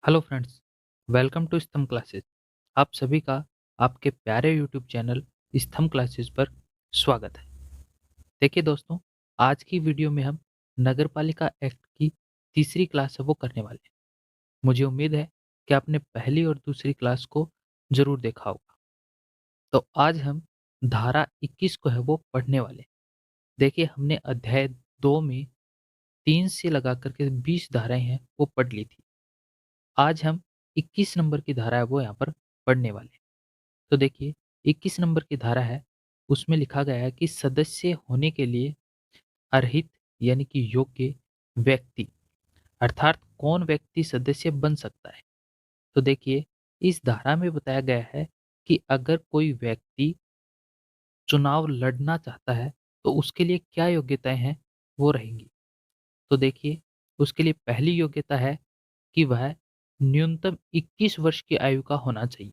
Hello friends, welcome to स्तंभ classes. आप सभी का आपके प्यारे यूट्यूब चैनल स्तंभ क्लासेस पर स्वागत है। देखिए दोस्तों, आज की वीडियो में हम नगर पालिका एक्ट की तीसरी क्लास है वो करने वाले हैं। मुझे उम्मीद है कि आपने पहली और दूसरी क्लास को जरूर देखा होगा। तो आज हम धारा 21 को है वो पढ़ने वाले हैं। देखिए, हमने अध्याय 2 में 3 से लगा करके 20 धाराएं हैं वो पढ़ ली थी। आज हम 21 नंबर की धारा है वो यहाँ पर पढ़ने वाले हैं। तो देखिए, 21 नंबर की धारा है, उसमें लिखा गया है कि सदस्य होने के लिए अर्हित यानी कि योग्य व्यक्ति, अर्थात कौन व्यक्ति सदस्य बन सकता है। तो देखिए, इस धारा में बताया गया है कि अगर कोई व्यक्ति चुनाव लड़ना चाहता है तो उसके लिए क्या योग्यताएं हैं वो रहेंगी। तो देखिए, उसके लिए पहली योग्यता है कि वह न्यूनतम 21 वर्ष की आयु का होना चाहिए।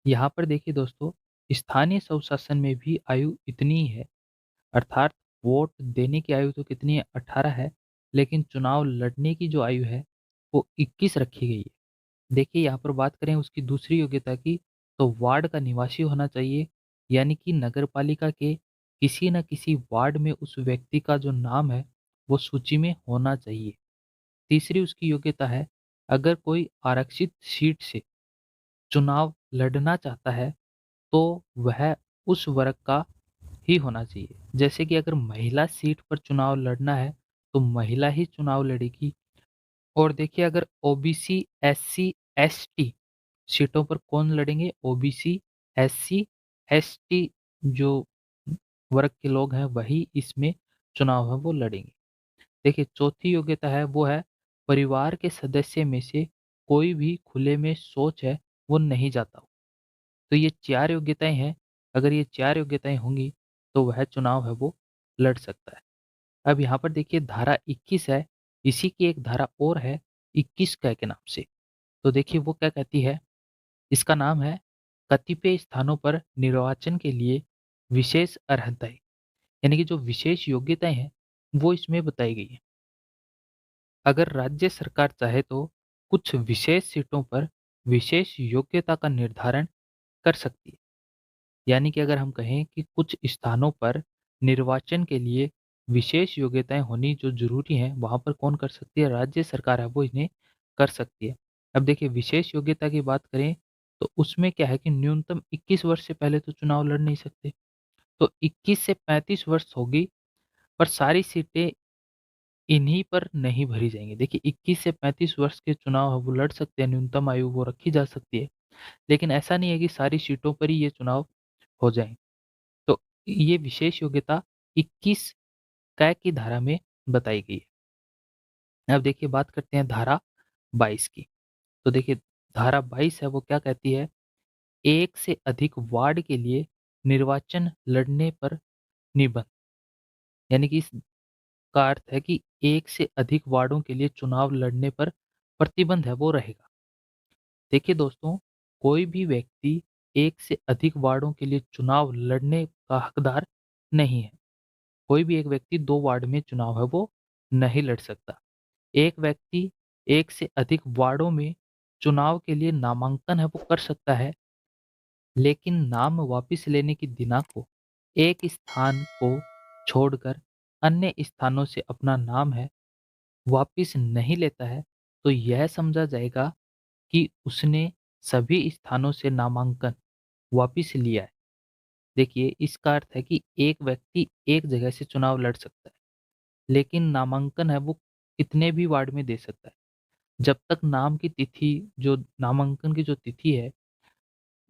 यहाँ पर देखिए दोस्तों, स्थानीय स्वशासन में भी आयु इतनी ही है, अर्थात वोट देने की आयु तो कितनी है, 18 है, लेकिन चुनाव लड़ने की जो आयु है वो 21 रखी गई है। देखिए, यहाँ पर बात करें उसकी दूसरी योग्यता की, तो वार्ड का निवासी होना चाहिए, यानी कि नगर पालिका के किसी न किसी वार्ड में उस व्यक्ति का जो नाम है वो सूची में होना चाहिए। तीसरी उसकी योग्यता है, अगर कोई आरक्षित सीट से चुनाव लड़ना चाहता है तो वह उस वर्ग का ही होना चाहिए। जैसे कि अगर महिला सीट पर चुनाव लड़ना है तो महिला ही चुनाव लड़ेगी। और देखिए, अगर ओबीसी, एससी, एसटी सीटों पर कौन लड़ेंगे, ओबीसी, एससी, एसटी जो वर्ग के लोग हैं वही इसमें चुनाव है वो लड़ेंगे। देखिए, चौथी योग्यता है वो है, परिवार के सदस्य में से कोई भी खुले में शौच है वो नहीं जाता हो। तो ये 4 योग्यताएँ हैं, अगर ये 4 योग्यताएँ होंगी, तो वह चुनाव है वो लड़ सकता है। अब यहाँ पर देखिए, धारा 21 है, इसी की एक धारा और है 21 क के नाम से। तो देखिए वो क्या कहती है, इसका नाम है कतिपय स्थानों पर निर्वाचन के लिए विशेष अर्हताएँ, यानी कि जो विशेष योग्यताएँ हैं, वो इसमें बताई गई हैं। अगर राज्य सरकार चाहे तो कुछ विशेष सीटों पर विशेष योग्यता का निर्धारण कर सकती है। यानी कि अगर हम कहें कि कुछ स्थानों पर निर्वाचन के लिए विशेष योग्यताएं होनी जो जरूरी हैं, वहां पर कौन कर सकती है, राज्य सरकार है वो इन्हें कर सकती है। अब देखिए, विशेष योग्यता की बात करें तो उसमें क्या है कि न्यूनतम 21 वर्ष से पहले तो चुनाव लड़ नहीं सकते। तो 21 से 35 वर्ष होगी, पर सारी सीटें इन्हीं पर नहीं भरी जाएंगी। देखिए, 21 से 35 वर्ष के चुनाव है वो लड़ सकते हैं, न्यूनतम आयु वो रखी जा सकती है, लेकिन ऐसा नहीं है कि सारी सीटों पर ही ये चुनाव हो जाए। तो ये विशेष योग्यता 21 क की धारा में बताई गई है। अब देखिए, बात करते हैं धारा 22 की। तो देखिए, धारा 22 है वो क्या कहती है, एक से अधिक वार्ड के लिए निर्वाचन लड़ने पर निबंध, यानी कि इसका अर्थ है कि एक से अधिक वार्डों के लिए चुनाव लड़ने पर प्रतिबंध है वो रहेगा। देखिए दोस्तों, कोई भी व्यक्ति एक से अधिक वार्डों के लिए चुनाव लड़ने का हकदार नहीं है। कोई भी एक व्यक्ति 2 वार्ड में चुनाव है वो नहीं लड़ सकता। एक व्यक्ति एक से अधिक वार्डों में चुनाव के लिए नामांकन है वो कर सकता है, लेकिन नाम वापस लेने की दिनांक को एक स्थान को छोड़कर अन्य स्थानों से अपना नाम है वापस नहीं लेता है, तो यह समझा जाएगा कि उसने सभी स्थानों से नामांकन वापस लिया है। देखिए, इसका अर्थ है कि एक व्यक्ति एक जगह से चुनाव लड़ सकता है, लेकिन नामांकन है वो कितने भी वार्ड में दे सकता है। जब तक नाम की तिथि, जो नामांकन की जो तिथि है,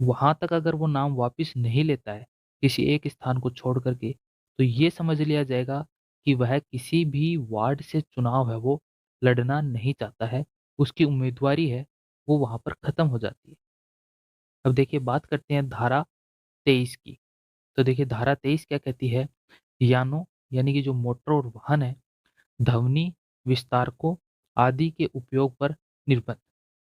वहाँ तक अगर वो नाम वापस नहीं लेता है, किसी एक स्थान को छोड़ कर के, तो ये समझ लिया जाएगा कि वह किसी भी वार्ड से चुनाव है वो लड़ना नहीं चाहता है, उसकी उम्मीदवारी है वो वहाँ पर खत्म हो जाती है। अब देखिए, बात करते हैं धारा 23 की। तो देखिए, धारा 23 क्या कहती है, यानों, यानी कि जो मोटर और वाहन है, ध्वनि विस्तारकों आदि के उपयोग पर निर्बंध,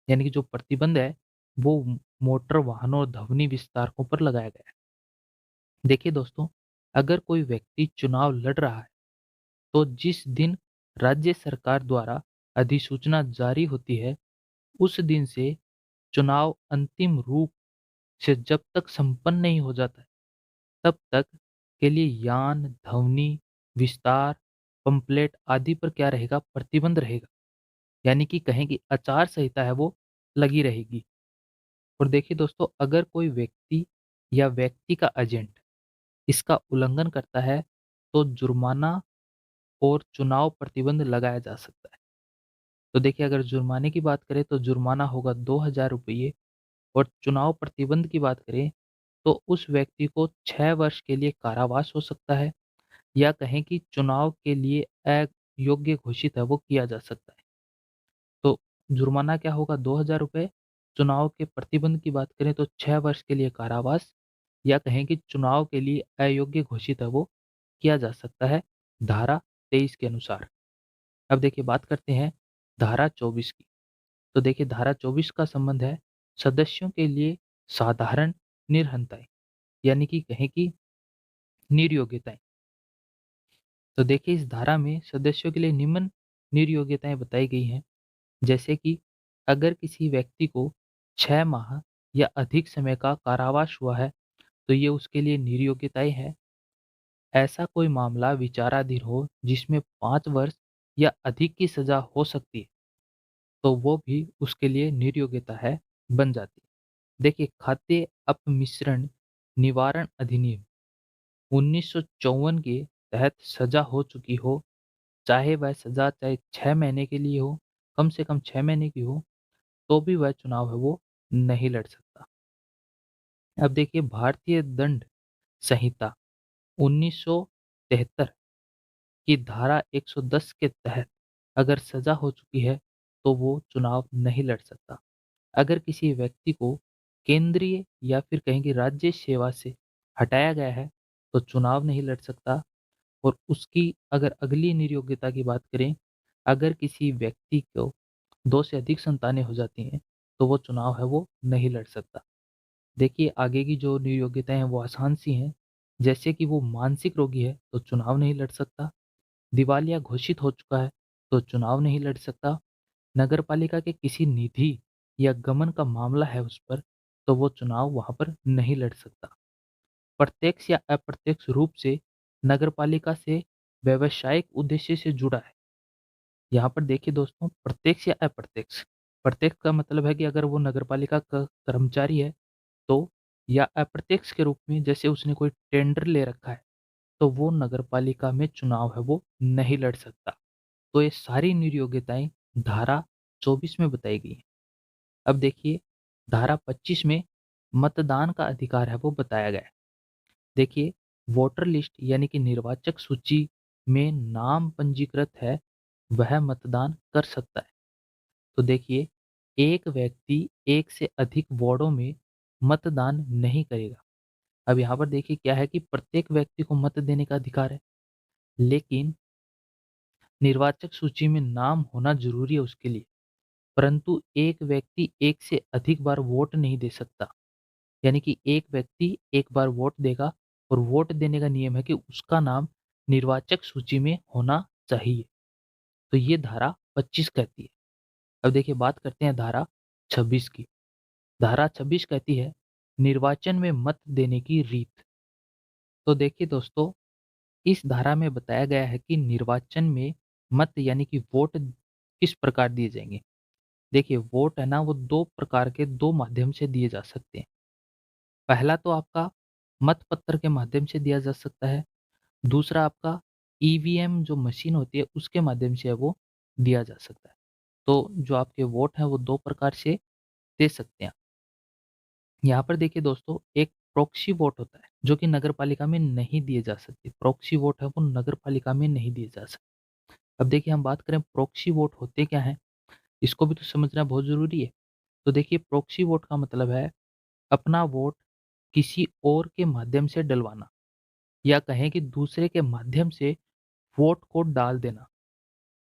यानी कि जो प्रतिबंध है वो मोटर वाहनों और ध्वनि विस्तारकों पर लगाया गया है। देखिए दोस्तों, अगर कोई व्यक्ति चुनाव लड़ रहा है तो जिस दिन राज्य सरकार द्वारा अधिसूचना जारी होती है उस दिन से चुनाव अंतिम रूप से जब तक संपन्न नहीं हो जाता है, तब तक के लिए यान, ध्वनि, विस्तार, पंपलेट आदि पर क्या रहेगा? प्रतिबंध रहेगा। यानी कि कहें कि आचार संहिता है वो लगी रहेगी। और देखिए दोस्तों, अगर कोई व्यक्ति या व्यक्ति का एजेंट इसका उल्लंघन करता है, तो जुर्माना और चुनाव प्रतिबंध लगाया जा सकता है। तो देखिए, अगर जुर्माने की बात करें तो जुर्माना होगा 2,000 रुपये, और चुनाव प्रतिबंध की बात करें तो उस व्यक्ति को 6 वर्ष के लिए कारावास हो सकता है, या कहें कि चुनाव के लिए अयोग्य घोषित है वो किया जा सकता है। तो जुर्माना क्या होगा? 2,000 रुपये। चुनाव के प्रतिबंध की बात करें तो 6 वर्ष के लिए कारावास, या कहें कि चुनाव के लिए अयोग्य घोषित है वो किया जा सकता है, धारा 23 के अनुसार। अब देखिए, बात करते हैं धारा 24 की। तो देखिए, धारा 24 का संबंध है सदस्यों के लिए साधारण निर्हंताएं, यानी कि कहें कि निर्योग्यताएं। तो देखिए, इस धारा में सदस्यों के लिए निम्न निर्योग्यताएं बताई गई हैं। जैसे कि अगर किसी व्यक्ति को 6 माह या अधिक समय का कारावास हुआ है, तो ये उसके लिए निर्योग्यताएं हैं। ऐसा कोई मामला विचाराधीन हो जिसमें 5 वर्ष या अधिक की सजा हो सकती है, तो वो भी उसके लिए निर्योग्यता है, बन जाती है। देखिए, खाद्य अपमिश्रण निवारण अधिनियम 1954 के तहत सजा हो चुकी हो, चाहे वह सजा चाहे 6 महीने के लिए हो, कम से कम 6 महीने की हो, तो भी वह चुनाव है वो नहीं लड़ सकता। अब देखिए, भारतीय दंड संहिता 1973 की धारा 110 के तहत अगर सजा हो चुकी है, तो वो चुनाव नहीं लड़ सकता। अगर किसी व्यक्ति को केंद्रीय या फिर कहेंगे राज्य सेवा से हटाया गया है, तो चुनाव नहीं लड़ सकता। और उसकी अगर अगली निर्योग्यता की बात करें, अगर किसी व्यक्ति को 2 से अधिक संतानें हो जाती हैं, तो वो चुनाव है वो नहीं लड़ सकता। देखिए, आगे की जो निर्योग्यताएं हैं वो आसान सी हैं। जैसे कि वो मानसिक रोगी है तो चुनाव नहीं लड़ सकता, दिवालिया घोषित हो चुका है तो चुनाव नहीं लड़ सकता, नगरपालिका के किसी निधि या गमन का मामला है उस पर, तो वो चुनाव वहां पर नहीं लड़ सकता। प्रत्यक्ष या अप्रत्यक्ष रूप से नगरपालिका से व्यावसायिक उद्देश्य से जुड़ा है। यहाँ पर देखिए दोस्तों, प्रत्यक्ष या अप्रत्यक्ष। प्रत्यक्ष का मतलब है कि अगर वो नगरपालिका का कर्मचारी है तो, या अप्रत्यक्ष के रूप में जैसे उसने कोई टेंडर ले रखा है, तो वो नगरपालिका में चुनाव है वो नहीं लड़ सकता। तो ये सारी निर्योग्यताएं धारा 24 में बताई गई हैं। अब देखिए, धारा 25 में मतदान का अधिकार है वो बताया गया है। देखिए, वोटर लिस्ट यानी कि निर्वाचक सूची में नाम पंजीकृत है, वह मतदान कर सकता है। तो देखिए, एक व्यक्ति एक से अधिक वार्डों में मतदान नहीं करेगा। अब यहाँ पर देखिए क्या है कि प्रत्येक व्यक्ति को मत देने का अधिकार है, लेकिन निर्वाचक सूची में नाम होना जरूरी है उसके लिए। परंतु एक व्यक्ति एक से अधिक बार वोट नहीं दे सकता। यानी कि एक व्यक्ति एक बार वोट देगा, और वोट देने का नियम है कि उसका नाम निर्वाचक सूची में होना चाहिए। तो ये धारा 25 कहती है। अब देखिए, बात करते हैं धारा 26 की। धारा 26 कहती है निर्वाचन में मत देने की रीत। तो देखिए दोस्तों, इस धारा में बताया गया है कि निर्वाचन में मत यानी कि वोट किस प्रकार दिए जाएंगे। देखिए, वोट है ना वो दो प्रकार के, दो माध्यम से दिए जा सकते हैं। पहला तो आपका मतपत्र के माध्यम से दिया जा सकता है। दूसरा आपका ईवीएम जो मशीन होती है उसके माध्यम से है वो दिया जा सकता है। तो जो आपके वोट हैं वो दो प्रकार से दे सकते हैं। यहाँ पर देखिए दोस्तों, एक प्रॉक्सी वोट होता है जो कि नगरपालिका में नहीं दिए जा सकते। प्रॉक्सी वोट है वो नगरपालिका में नहीं दिए जा सकते। अब देखिए, हम बात करें प्रॉक्सी वोट होते क्या हैं, इसको भी तो समझना बहुत जरूरी है। तो देखिए, प्रॉक्सी वोट का मतलब है अपना वोट किसी और के माध्यम से डलवाना, या कहें कि दूसरे के माध्यम से वोट को डाल देना।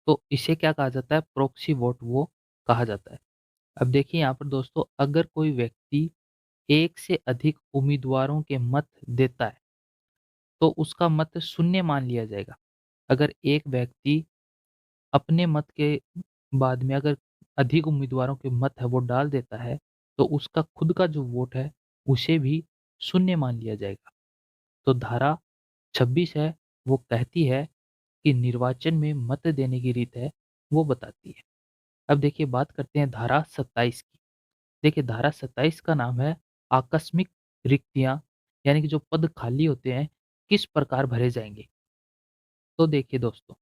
तो इसे क्या कहा जाता है? प्रॉक्सी वोट वो कहा जाता है। अब देखिए यहाँ पर दोस्तों, अगर कोई व्यक्ति एक से अधिक उम्मीदवारों के मत देता है, तो उसका मत शून्य मान लिया जाएगा। अगर एक व्यक्ति अपने मत के बाद में अगर अधिक उम्मीदवारों के मत है वो डाल देता है, तो उसका खुद का जो वोट है, उसे भी शून्य मान लिया जाएगा। तो धारा 26 है, वो कहती है कि निर्वाचन में मत देने की रीत है, वो बताती है। अब देखिए बात करते हैं धारा 27 की। देखिए धारा 27 का नाम है आकस्मिक रिक्तियाँ, यानी कि जो पद खाली होते हैं, किस प्रकार भरे जाएँगे। तो देखिए दोस्तों,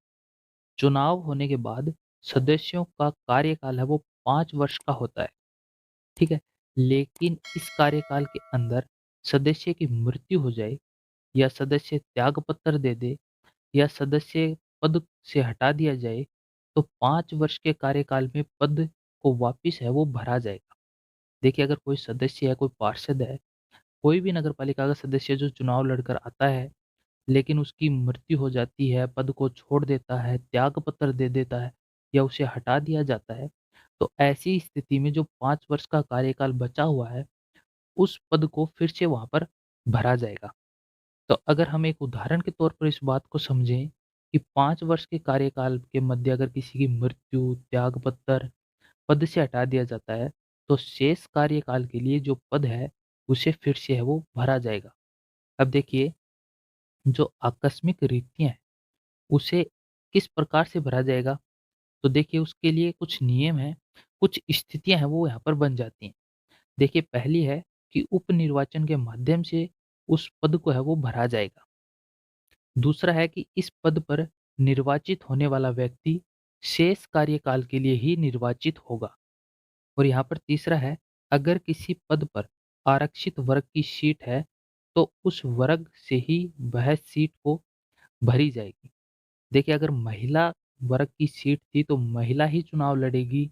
चुनाव होने के बाद सदस्यों का कार्यकाल है वो 5 वर्ष का होता है, ठीक है? लेकिन इस कार्यकाल के अंदर सदस्य की मृत्यु हो जाए या सदस्य त्यागपत्र दे दे या सदस्य पद से हटा दिया जाए, तो 5 वर्ष के कार्यकाल में पद को वापिस है वो भरा जाएगा। देखिए अगर कोई सदस्य है, कोई पार्षद है, कोई भी नगर पालिका का सदस्य जो चुनाव लड़कर आता है, लेकिन उसकी मृत्यु हो जाती है, पद को छोड़ देता है, त्यागपत्र दे देता है या उसे हटा दिया जाता है, तो ऐसी स्थिति में जो 5 वर्ष का कार्यकाल बचा हुआ है, उस पद को फिर से वहाँ पर भरा जाएगा। तो अगर हम एक उदाहरण के तौर पर इस बात को समझें कि 5 वर्ष के कार्यकाल के मध्य अगर किसी की मृत्यु, त्यागपत्र, पद से हटा दिया जाता है, तो शेष कार्यकाल के लिए जो पद है, उसे फिर से है वो भरा जाएगा। अब देखिए, जो आकस्मिक रिक्तियाँ हैं, उसे किस प्रकार से भरा जाएगा? तो देखिए उसके लिए कुछ नियम हैं, कुछ स्थितियाँ हैं वो यहाँ पर बन जाती हैं। देखिए पहली है कि उप-निर्वाचन के माध्यम से उस पद को है वो भरा जाएगा। दूसरा है कि इस पद पर निर्वाचित होने वाला व्यक्ति शेष कार्यकाल के लिए ही निर्वाचित होगा। और यहाँ पर तीसरा है, अगर किसी पद पर आरक्षित वर्ग की सीट है, तो उस वर्ग से ही वह सीट को भरी जाएगी। देखिए अगर महिला वर्ग की सीट थी तो महिला ही चुनाव लड़ेगी,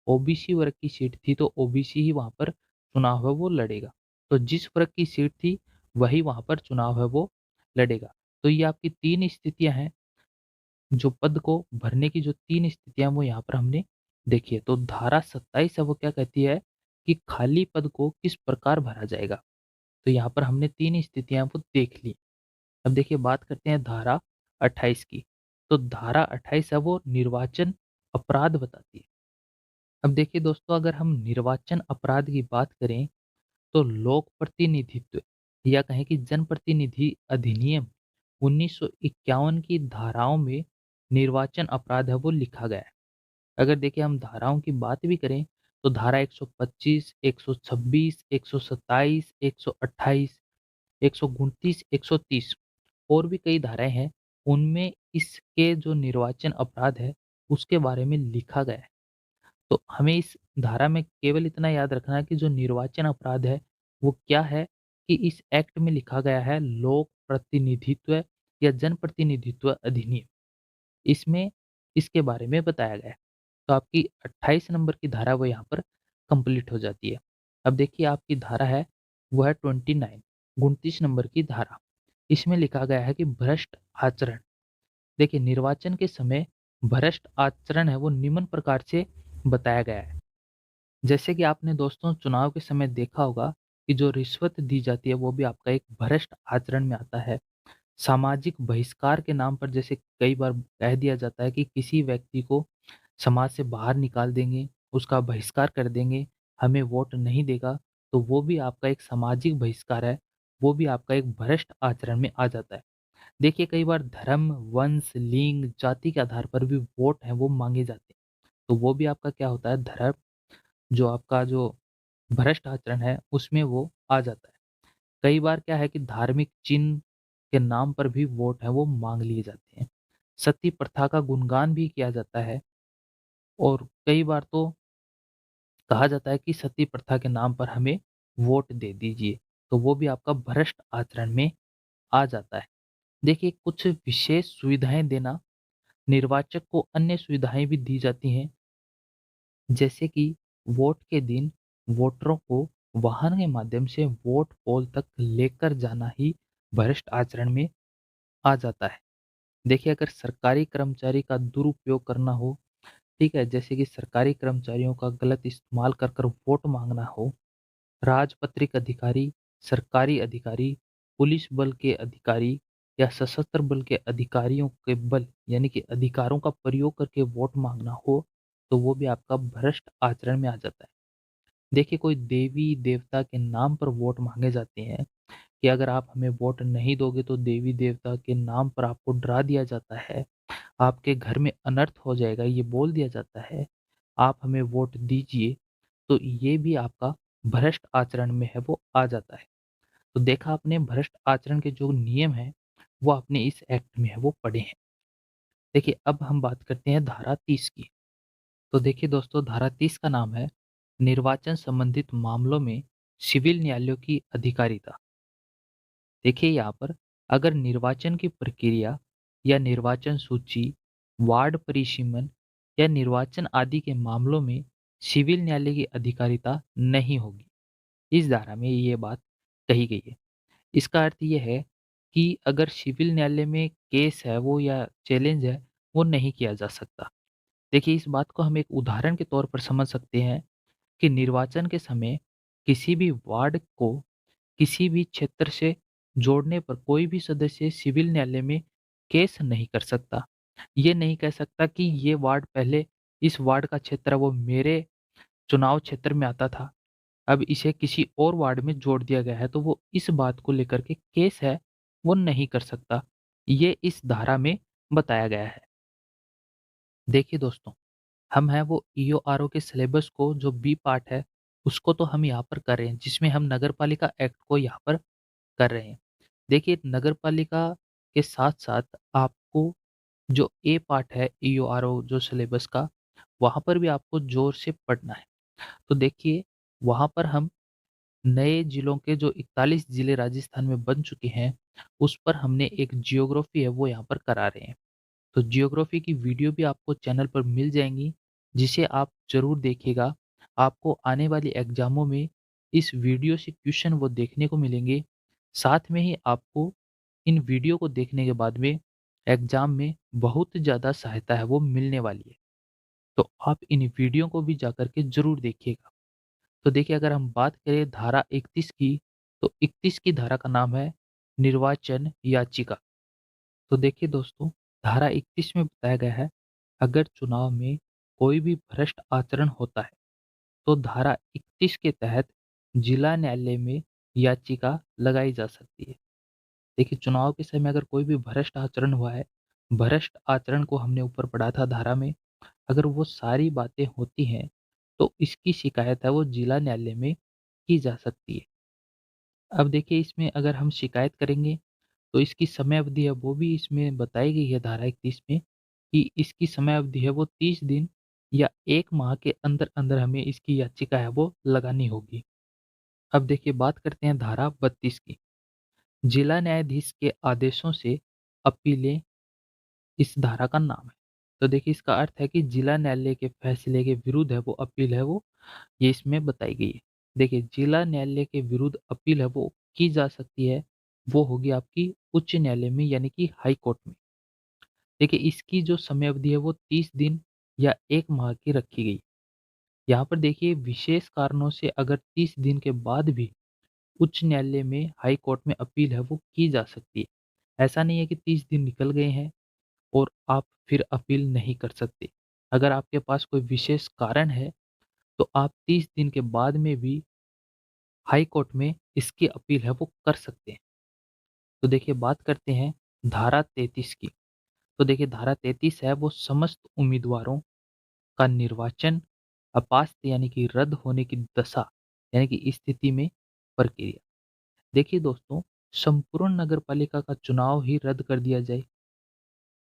ओबीसी वर्ग की सीट थी तो ओबीसी ही वहाँ पर चुनाव है वो लड़ेगा। तो जिस वर्ग की सीट थी वही वहाँ पर चुनाव है वो लड़ेगा। तो ये आपकी 3 स्थितियाँ हैं, जो पद को भरने की जो 3 स्थितियाँ वो यहाँ पर हमने देखी है। तो धारा 27 है वो क्या कहती है कि खाली पद को किस प्रकार भरा जाएगा। तो यहाँ पर हमने 3 स्थितियाँ वो देख ली। अब देखिए बात करते हैं धारा 28 की। तो धारा 28 है वो निर्वाचन अपराध बताती है। अब देखिए दोस्तों अगर हम निर्वाचन अपराध की बात करें तो लोक प्रतिनिधित्व या कहें कि जनप्रतिनिधि अधिनियम 1951 की धाराओं में निर्वाचन अपराध है वो लिखा गया है। अगर देखिए हम धाराओं की बात भी करें तो धारा 125, 126, 127, 128, 129, 130 और भी कई धाराएँ हैं, उनमें इसके जो निर्वाचन अपराध है, उसके बारे में लिखा गया है। तो हमें इस धारा में केवल इतना याद रखना है कि जो निर्वाचन अपराध है, वो क्या है कि इस एक्ट में लिखा गया है लोक प्रतिनिधित्व या जनप्रतिनिधित्व अधिनियम। इसमें इसके बारे में बताया गया है। तो आपकी 28 नंबर की धारा वो यहाँ पर कंप्लीट हो जाती है। अब देखिए आपकी धारा है, वो है 29 नंबर की धारा। इसमें लिखा गया है कि भ्रष्ट आचरण। देखिए निर्वाचन के समय भ्रष्ट आचरण है वो निम्न प्रकार से बताया गया है। जैसे कि आपने दोस्तों चुनाव के समय देखा होगा कि जो रिश्वत दी जाती है वो भी आपका एक भ्रष्ट आचरण में आता है। सामाजिक बहिष्कार के नाम पर जैसे कई बार कह दिया जाता है कि किसी व्यक्ति को समाज से बाहर निकाल देंगे, उसका बहिष्कार कर देंगे, हमें वोट नहीं देगा, तो वो भी आपका एक सामाजिक बहिष्कार है, वो भी आपका एक भ्रष्ट आचरण में आ जाता है। देखिए कई बार धर्म, वंश, लिंग, जाति के आधार पर भी वोट हैं वो माँगे जाते हैं, तो वो भी आपका क्या होता है धर्म जो आपका जो भ्रष्ट आचरण है उसमें वो आ जाता है। कई बार क्या है कि धार्मिक चिन्ह के नाम पर भी वोट है वो माँग लिए जाते हैं। सती प्रथा का गुणगान भी किया जाता है और कई बार तो कहा जाता है कि सती प्रथा के नाम पर हमें वोट दे दीजिए, तो वो भी आपका भ्रष्ट आचरण में आ जाता है। देखिए कुछ विशेष सुविधाएँ देना, निर्वाचक को अन्य सुविधाएँ भी दी जाती हैं, जैसे कि वोट के दिन वोटरों को वाहन के माध्यम से वोट पोल तक लेकर जाना ही भ्रष्ट आचरण में आ जाता है। देखिए अगर सरकारी कर्मचारी का दुरुपयोग करना हो, ठीक है, जैसे कि सरकारी कर्मचारियों का गलत इस्तेमाल कर कर वोट माँगना हो, राजपत्रित अधिकारी, सरकारी अधिकारी, पुलिस बल के अधिकारी या सशस्त्र बल के अधिकारियों के बल यानी कि अधिकारों का प्रयोग करके वोट माँगना हो, तो वो भी आपका भ्रष्ट आचरण में आ जाता है। देखिए, कोई देवी-देवता के नाम पर वोट माँगे जाते हैं कि अगर आप हमें वोट नहीं दोगे तो देवी-देवता के नाम पर आपको डरा दिया जाता है, आपके घर में अनर्थ हो जाएगा, ये बोल दिया जाता है, आप हमें वोट दीजिए, तो ये भी आपका भ्रष्ट आचरण में है वो आ जाता है। तो देखा आपने भ्रष्ट आचरण के जो नियम हैं, वो आपने इस एक्ट में है वो पढ़े हैं। देखिए अब हम बात करते हैं धारा 30 की। तो देखिए दोस्तों, धारा 30 का नाम है निर्वाचन संबंधित मामलों में सिविल न्यायालयों की अधिकारिता। देखिए यहाँ पर अगर निर्वाचन की प्रक्रिया या निर्वाचन सूची, वार्ड परिसीमन या निर्वाचन आदि के मामलों में सिविल न्यायालय की अधिकारिता नहीं होगी, इस धारा में ये बात कही गई है। इसका अर्थ ये है कि अगर सिविल न्यायालय में केस है वो या चैलेंज है, वो नहीं किया जा सकता। देखिए इस बात को हम एक उदाहरण के तौर पर समझ सकते हैं कि निर्वाचन के समय किसी भी वार्ड को किसी भी क्षेत्र से जोड़ने पर कोई भी सदस्य सिविल न्यायालय में केस नहीं कर सकता। ये नहीं कह सकता कि ये वार्ड पहले इस वार्ड का क्षेत्र है वो मेरे चुनाव क्षेत्र में आता था, अब इसे किसी और वार्ड में जोड़ दिया गया है तो वो इस बात को लेकर के केस है वो नहीं कर सकता। ये इस धारा में बताया गया है। देखिए दोस्तों, हम हैं वो ईओआरओ के सिलेबस को जो बी पार्ट है उसको तो हम यहाँ पर कर रहे हैं, जिसमें हम नगरपालिका एक्ट को यहाँ पर कर रहे हैं। देखिए नगरपालिका के साथ-साथ आपको जो ए पार्ट है ईओआरओ जो सिलेबस का, वहाँ पर भी आपको ज़ोर से पढ़ना है। तो देखिए वहाँ पर हम नए ज़िलों के जो 41 ज़िले राजस्थान में बन चुके हैं, उस पर हमने एक जियोग्राफी है वो यहाँ पर करा रहे हैं। तो जियोग्राफी की वीडियो भी आपको चैनल पर मिल जाएँगी, जिसे आप ज़रूर देखिएगा। आपको आने वाले एग्ज़ामों में इस वीडियो से क्वेश्चन वो देखने को मिलेंगे। साथ में ही आपको इन वीडियो को देखने के बाद में एग्ज़ाम में बहुत ज़्यादा सहायता है वो मिलने वाली है। तो आप इन वीडियो को भी जाकर के ज़रूर देखिएगा। तो देखिए अगर हम बात करें धारा 31 की, तो 31 की धारा का नाम है निर्वाचन याचिका। तो देखिए दोस्तों, धारा 31 में बताया गया है, अगर चुनाव में कोई भी भ्रष्ट आचरण होता है, तो धारा 31 के तहत जिला न्यायालय में याचिका लगाई जा सकती है। देखिए चुनाव के समय अगर कोई भी भ्रष्ट आचरण हुआ है, भ्रष्ट आचरण को हमने ऊपर पढ़ा था धारा में, अगर वो सारी बातें होती हैं, तो इसकी शिकायत है वो जिला न्यायालय में की जा सकती है। अब देखिए इसमें अगर हम शिकायत करेंगे तो इसकी समय अवधि है वो भी इसमें बताई गई है धारा 31 में कि इसकी समय अवधि है वो 30 दिन या 1 माह के अंदर-अंदर हमें इसकी याचिका है वो लगानी होगी। अब देखिए बात करते हैं धारा 32 की। जिला न्यायाधीश के आदेशों से अपीलें इस धारा का नाम है। तो देखिए इसका अर्थ है कि जिला न्यायालय के फैसले के विरुद्ध है वो अपील है वो ये इसमें बताई गई है। देखिए जिला न्यायालय के विरुद्ध अपील है वो की जा सकती है, वो होगी आपकी उच्च न्यायालय में यानी कि हाई कोर्ट में। देखिए इसकी जो समय अवधि है वो 30 दिन या 1 माह की रखी गई। यहाँ पर देखिए विशेष कारणों से अगर 30 दिन के बाद भी उच्च न्यायालय में हाई कोर्ट में अपील है वो की जा सकती है। ऐसा नहीं है कि 30 दिन निकल गए हैं और आप फिर अपील नहीं कर सकते। अगर आपके पास कोई विशेष कारण है, तो आप 30 दिन के बाद में भी हाई कोर्ट में इसकी अपील है वो कर सकते हैं। तो देखिए बात करते हैं धारा 33 की। तो देखिए धारा 33 है वो समस्त उम्मीदवारों का निर्वाचन अपात्र यानी कि रद्द होने की दशा यानी कि स्थिति में प्रक्रिया। देखिए दोस्तों, संपूर्ण नगरपालिका का चुनाव ही रद्द कर दिया जाए,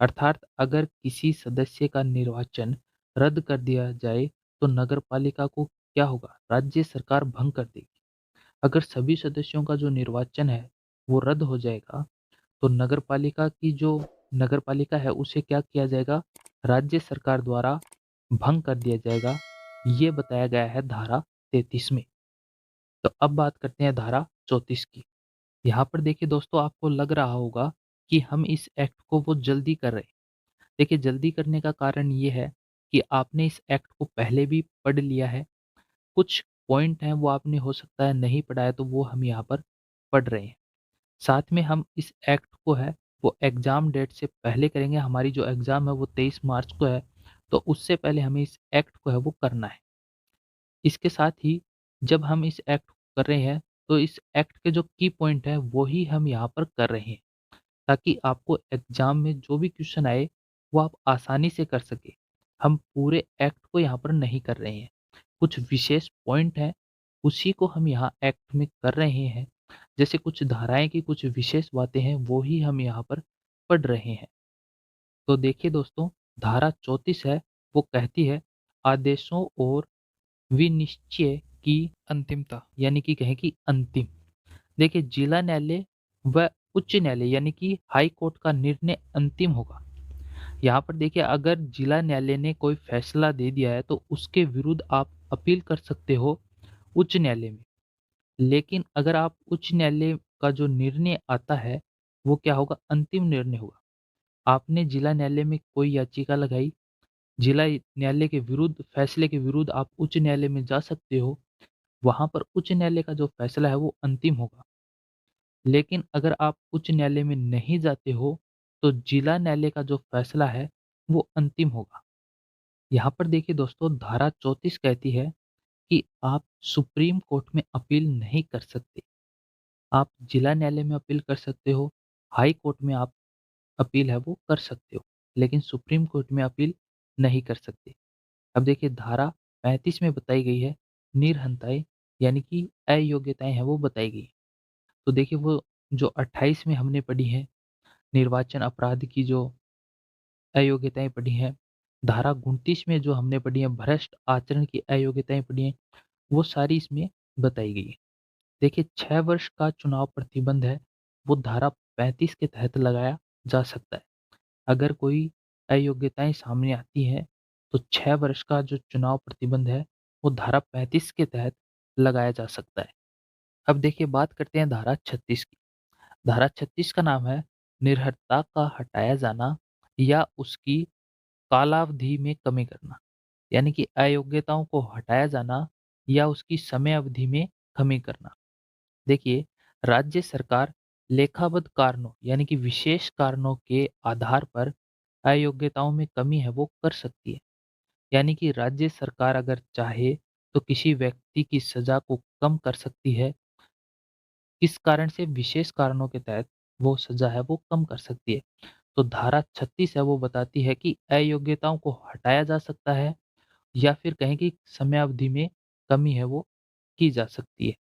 अर्थात अगर किसी सदस्य का निर्वाचन रद्द कर दिया जाए तो नगरपालिका को क्या होगा, राज्य सरकार भंग कर देगी। अगर सभी सदस्यों का जो निर्वाचन है वो रद्द हो जाएगा तो नगरपालिका की जो नगरपालिका है उसे क्या किया जाएगा, राज्य सरकार द्वारा भंग कर दिया जाएगा। ये बताया गया है धारा 33 में। तो अब बात करते हैं धारा 34 की। यहाँ पर देखिए दोस्तों, आपको लग रहा होगा कि हम इस एक्ट को वो जल्दी कर रहे हैं। देखिए जल्दी करने का कारण ये है कि आपने इस एक्ट को पहले भी पढ़ लिया है। कुछ पॉइंट हैं वो आपने हो सकता है नहीं पढ़ा है तो वो हम यहाँ पर पढ़ रहे हैं। साथ में हम इस एक्ट को है वो एग्ज़ाम डेट से पहले करेंगे। हमारी जो एग्ज़ाम है वो 23 मार्च को है, तो उससे पहले हमें इस एक्ट को है वो करना है। इसके साथ ही जब हम इस एक्ट को कर रहे हैं, तो इस एक्ट के जो की पॉइंट है वो ही हम यहाँ पर कर रहे हैं, ताकि आपको एग्ज़ाम में जो भी क्वेश्चन आए, वो आप आसानी से कर सकें। हम पूरे एक्ट को यहाँ पर नहीं कर रहे हैं। कुछ विशेष पॉइंट हैं, उसी को हम यहाँ एक्ट में कर रहे हैं। जैसे कुछ धाराएँ की कुछ विशेष बातें हैं, वो ही हम यहाँ पर पढ़ रहे हैं। तो देखिए दोस्तों, धारा 34 है, वो कहती है आदेशों और विनिश्चय की अंतिमता, यानी कि कहें कि अंतिम। देखिए, जिला न्यायालय व उच्च न्यायालय यानी कि हाई कोर्ट का निर्णय अंतिम होगा। यहाँ पर देखिए, अगर जिला न्यायालय ने कोई फैसला दे दिया है तो उसके विरुद्ध आप अपील कर सकते हो उच्च न्यायालय में। लेकिन अगर आप उच्च न्यायालय का जो निर्णय आता है, वो क्या होगा? अंतिम निर्णय होगा। आपने जिला न्यायालय में कोई याचिका लगाई, जिला न्यायालय के विरुद्ध फैसले के विरुद्ध आप उच्च न्यायालय में जा सकते हो। वहाँ पर उच्च न्यायालय का जो फैसला है वो अंतिम होगा। लेकिन अगर आप उच्च न्यायालय में नहीं जाते हो, तो जिला न्यायालय का जो फैसला है वो अंतिम होगा। यहाँ पर देखिए दोस्तों, धारा 34 कहती है कि आप सुप्रीम कोर्ट में अपील नहीं कर सकते। आप जिला न्यायालय में अपील कर सकते हो, हाई कोर्ट में आप अपील है वो कर सकते हो, लेकिन सुप्रीम कोर्ट में अपील नहीं कर सकते। अब देखिए, धारा 35 में बताई गई है निर्हंताएँ, यानी कि अयोग्यताएँ हैं वो बताई गई हैं। तो देखिए, वो जो 28 में हमने पढ़ी है निर्वाचन अपराध की जो अयोग्यताएँ पढ़ी हैं, धारा 29 में जो हमने पढ़ी है भ्रष्ट आचरण की अयोग्यताएँ पढ़ी हैं, वो सारी इसमें बताई गई है। देखिए, 6 वर्ष का चुनाव प्रतिबंध है, वो धारा 35 के तहत लगाया जा सकता है। अगर कोई अयोग्यताएँ सामने आती हैं, तो 6 वर्ष का जो चुनाव प्रतिबंध है, वो धारा 35 के तहत लगाया जा सकता है। अब देखिए, बात करते हैं धारा 36 की। धारा 36 का नाम है निर्हरता का हटाया जाना या उसकी कालावधि में कमी करना, यानी कि अयोग्यताओं को हटाया जाना या उसकी समय अवधि में कमी करना। देखिए, राज्य सरकार लेखाबद्ध कारणों यानी कि विशेष कारणों के आधार पर अयोग्यताओं में कमी है वो कर सकती है। यानी कि राज्य सरकार अगर चाहे तो किसी व्यक्ति की सजा को कम कर सकती है। किस कारण से? विशेष कारणों के तहत वो सजा है वो कम कर सकती है। तो धारा 36 है वो बताती है कि अयोग्यताओं को हटाया जा सकता है या फिर कहें कि समयावधि में कमी है वो की जा सकती है।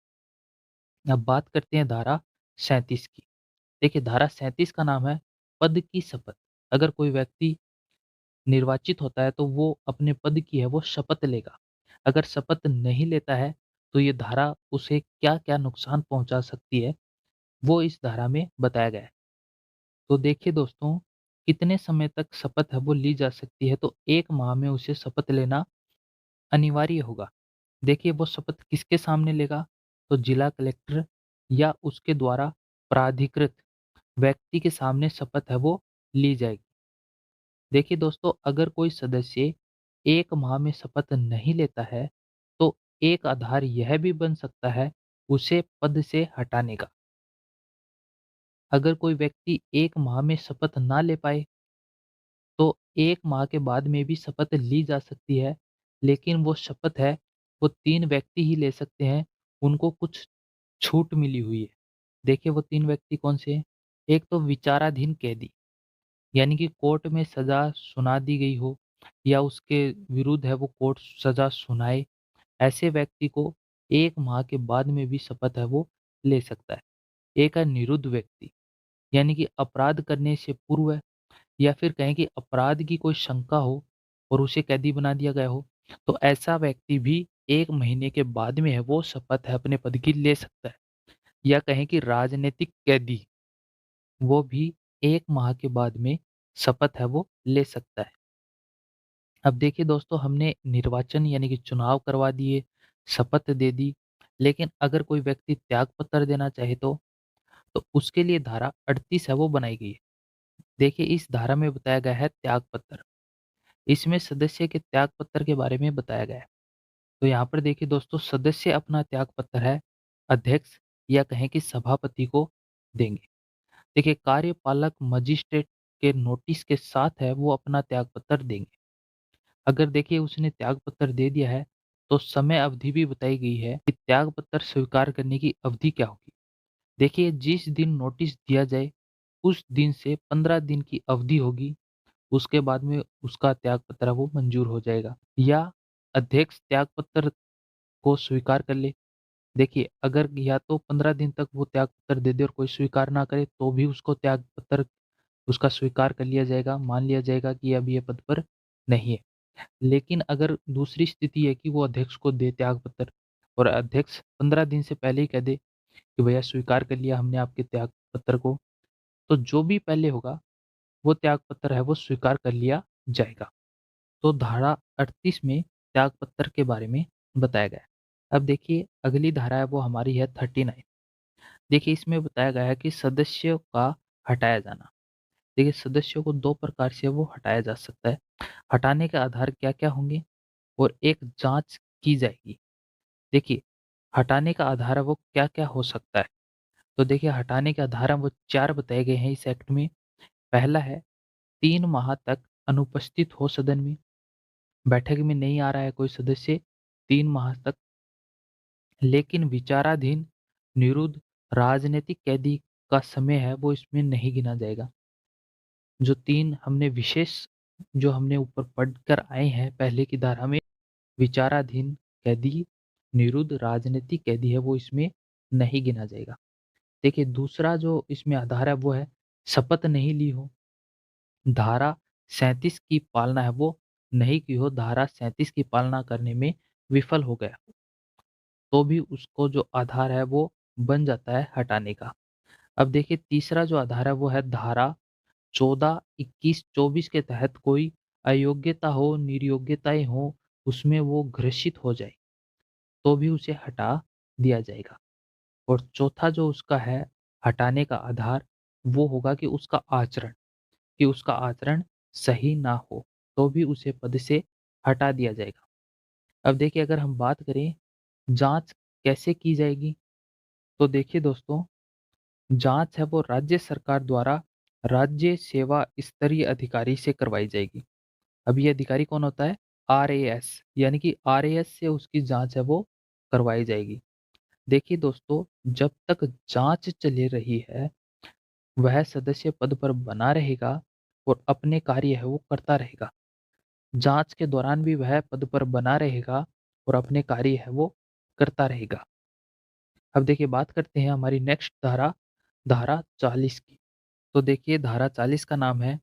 अब बात करते हैं धारा 37 की। देखिए, धारा 37 का नाम है पद की शपथ। अगर कोई व्यक्ति निर्वाचित होता है तो वो अपने पद की है वो शपथ लेगा। अगर शपथ नहीं लेता है तो ये धारा उसे क्या-क्या नुकसान पहुँचा सकती है, वो इस धारा में बताया गया है। तो देखिए दोस्तों, कितने समय तक शपथ है वो ली जा सकती है, तो 1 माह में उसे शपथ लेना अनिवार्य होगा। देखिए, वो शपथ किसके सामने लेगा? तो जिला कलेक्टर या उसके द्वारा प्राधिकृत व्यक्ति के सामने शपथ है वो ली जाएगी। देखिए दोस्तों, अगर कोई सदस्य 1 माह में शपथ नहीं लेता है, तो एक आधार यह भी बन सकता है उसे पद से हटाने का। अगर कोई व्यक्ति 1 माह में शपथ ना ले पाए, तो 1 माह के बाद में भी शपथ ली जा सकती है, लेकिन वो शपथ है, वो 3 व्यक्ति ही ले सकते हैं, उनको कुछ छूट मिली हुई है। देखिए, वो 3 व्यक्ति कौन से हैं? एक तो विचाराधीन कैदी, यानी कि कोर्ट में सज़ा सुना दी गई हो या उसके विरुद्ध है वो कोर्ट सज़ा सुनाए, ऐसे व्यक्ति को 1 माह के बाद में भी शपथ है वो ले सकता है। एक है निरुद्ध व्यक्ति, यानी कि अपराध करने से पूर्व या फिर कहें कि अपराध की कोई शंका हो और उसे कैदी बना दिया गया हो, तो ऐसा व्यक्ति भी 1 महीने के बाद में है वो शपथ है अपने पद की ले सकता है। या कहें कि राजनीतिक कैदी, वो भी 1 माह के बाद में शपथ है वो ले सकता है। अब देखिए दोस्तों, हमने निर्वाचन यानी कि चुनाव करवा दिए, शपथ दे दी, लेकिन अगर कोई व्यक्ति त्यागपत्र देना चाहे तो उसके लिए धारा 38 है वो बनाई गई है। देखिए, इस धारा में बताया गया है त्यागपत्र। इसमें सदस्य के त्यागपत्र के बारे में बताया गया है। तो यहाँ पर देखिए दोस्तों, सदस्य अपना त्यागपत्र है अध्यक्ष या कहें कि सभापति को देंगे। देखिए, कार्यपालक मजिस्ट्रेट के नोटिस के साथ है वो अपना त्यागपत्र देंगे। अगर देखिए उसने त्यागपत्र दे दिया है, तो समय अवधि भी बताई गई है कि त्यागपत्र स्वीकार करने की अवधि क्या होगी। देखिए जिस दिन नोटिस दिया जाए, उस दिन से 15 दिन की अवधि होगी, उसके बाद में उसका त्यागपत्र वो मंजूर हो जाएगा। या अध्यक्ष त्यागपत्र को स्वीकार कर ले। देखिए अगर या तो 15 दिन तक वो त्यागपत्र दे दे और कोई स्वीकार ना करे, तो भी उसको त्यागपत्र उसका स्वीकार कर लिया जाएगा, मान लिया जाएगा कि अब ये पद पर नहीं है। लेकिन अगर दूसरी स्थिति है कि वो अध्यक्ष को दे त्यागपत्र और अध्यक्ष 15 दिन से पहले ही कह दे कि भैया स्वीकार कर लिया हमने आपके त्यागपत्र को, तो जो भी पहले होगा वो त्यागपत्र है वो स्वीकार कर लिया जाएगा। तो धारा 38 में त्यागपत्र के बारे में बताया गया है। अब देखिए अगली धारा है वो हमारी है 39। देखिए इसमें बताया गया है कि सदस्यों का हटाया जाना। देखिए सदस्यों को 2 प्रकार से वो हटाया जा सकता है। हटाने के आधार क्या-क्या होंगे और एक जाँच की जाएगी। देखिए हटाने का आधार है वो क्या-क्या हो सकता है? तो देखिए हटाने के आधार हैं वो 4 बताए गए हैं इस एक्ट में। पहला है 3 माह तक अनुपस्थित हो सदन में, बैठक में नहीं आ रहा है कोई सदस्य 3 माह तक, लेकिन विचाराधीन निरुद्ध राजनीतिक कैदी का समय है वो इसमें नहीं गिना जाएगा। जो 3 हमने विशेष जो हमने ऊपर पढ़कर आए हैं पहले की धारा में, विचाराधीन कैदी, निरुद्ध राजनीतिक कैदी है वो इसमें नहीं गिना जाएगा। देखिए दूसरा जो इसमें आधार है वो है शपथ नहीं ली हो, धारा 37 की पालना है वो नहीं की हो, धारा 37 की पालना करने में विफल हो गया हो, तो भी उसको जो आधार है वो बन जाता है हटाने का। अब देखिए तीसरा जो आधार है वो है धारा 14, 21, 24 के तहत कोई अयोग्यता हो, निर्योग्यताएँ हो, उसमें वो घोषित हो जाए, तो भी उसे हटा दिया जाएगा। और चौथा जो उसका है हटाने का आधार, वो होगा कि उसका आचरण सही ना हो, तो भी उसे पद से हटा दिया जाएगा। अब देखिए अगर हम बात करें जाँच कैसे की जाएगी? तो देखिए दोस्तों, जाँच है वो राज्य सरकार द्वारा राज्य सेवा स्तरीय अधिकारी से करवाई जाएगी। अब ये अधिकारी कौन होता है? आरएएस, यानी कि आरएएस से उसकी जाँच है वो करवाई जाएगी। देखिए दोस्तों, जब तक जाँच चली रही है, वह सदस्य पद पर बना रहेगा और अपने कार्य है वो करता रहेगा। जाँच के दौरान भी वह पद पर बना रहेगा और अपने कार्य है वो करता रहेगा। अब देखिए बात करते हैं हमारी नेक्स्ट धारा, धारा 40 की। तो देखिए धारा 40 का नाम है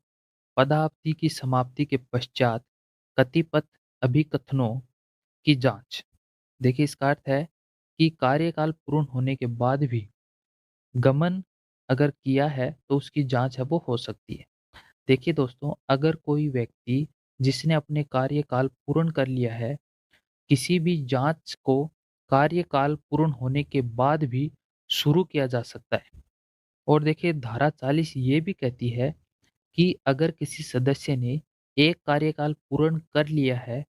पदावधि की समाप्ति के पश्चात कथित अभिकथनों की जाँच। देखिए इसका अर्थ है कि कार्यकाल पूर्ण होने के बाद भी गमन अगर किया है तो उसकी जाँच है वो हो सकती है। देखिए दोस्तों, अगर कोई व्यक्ति जिसने अपने कार्यकाल पूर्ण कर लिया है, किसी भी जाँच को कार्यकाल पूर्ण होने के बाद भी शुरू किया जा सकता है। और देखिए धारा 40 ये भी कहती है कि अगर किसी सदस्य ने एक कार्यकाल पूर्ण कर लिया है,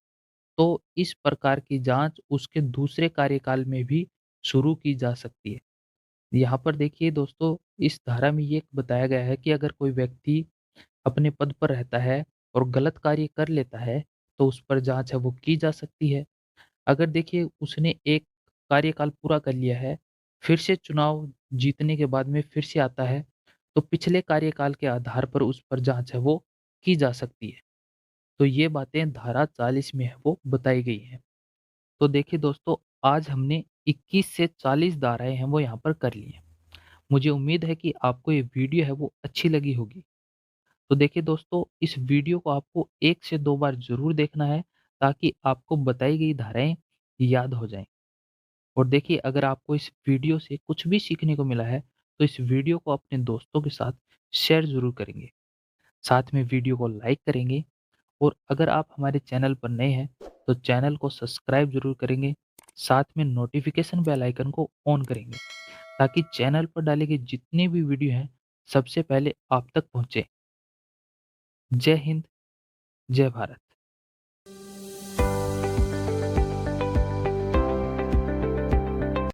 तो इस प्रकार की जाँच उसके दूसरे कार्यकाल में भी शुरू की जा सकती है। यहाँ पर देखिए दोस्तों, इस धारा में ये बताया गया है कि अगर कोई व्यक्ति अपने पद पर रहता है और गलत कार्य कर लेता है, तो उस पर जाँच है वो की जा सकती है। अगर देखिए उसने एक कार्यकाल पूरा कर लिया है, फिर से चुनाव जीतने के बाद में फिर से आता है, तो पिछले कार्यकाल के आधार पर उस पर जाँच है वो की जा सकती है। तो ये बातें धारा 40 में है वो बताई गई हैं। तो देखिए दोस्तों, आज हमने 21 से 40 धाराएँ हैं वो यहाँ पर कर ली हैं। मुझे उम्मीद है कि आपको ये वीडियो है वो अच्छी लगी होगी। तो देखिए दोस्तों, इस वीडियो को आपको 1 से 2 बार ज़रूर देखना है, ताकि आपको बताई गई धाराएँ याद हो जाएँ। और देखिए अगर आपको इस वीडियो से कुछ भी सीखने को मिला है, तो इस वीडियो को अपने दोस्तों के साथ शेयर ज़रूर करेंगे। साथ में वीडियो को लाइक करेंगे और अगर आप हमारे चैनल पर नए हैं, तो चैनल को सब्सक्राइब ज़रूर करेंगे। साथ में नोटिफ़िकेशन बेल आइकन को ऑन करेंगे, ताकि चैनल पर डाले गए जितने भी वीडियो हैं, सबसे पहले आप तक पहुँचे। जय हिंद, जय भारत।